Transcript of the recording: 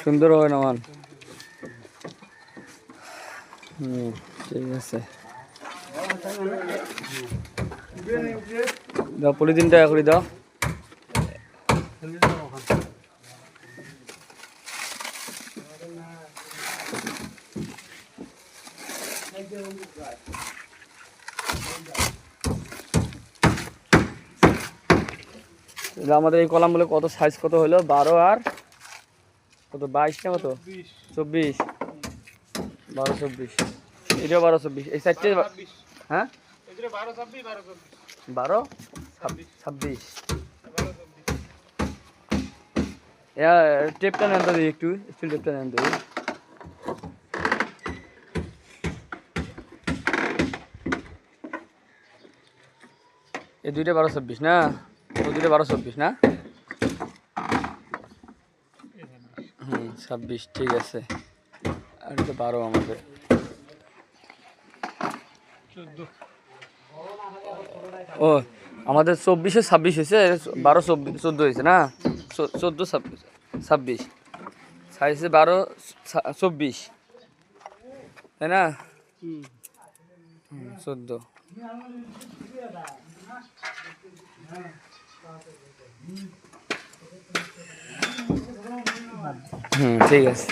সুন্দর হয় না মান। ঠিক আছে, দাও পলিথিনটা করে দাও। আমাদের এই কলাম বলে কত সাইজ কত হলো? 12 আর কত 22 না কত 24, 12 24, এটাও 12 24, এই সাইডটা হ্যাঁ 12 26। টেপটা নেন তো একটু, স্টিল টেপটা নেন তো। এই দুইটা 12 26 না, ওই দুইটা 12 24 না? 26 ঠিক আছে। আর এটা 12 আমাদের। ও আমাদের 24 26 হয়েছে, 12 14 হয়েছে না? 14 26 সাইজ 12 24 তাই না? 14। ঠিক আছে।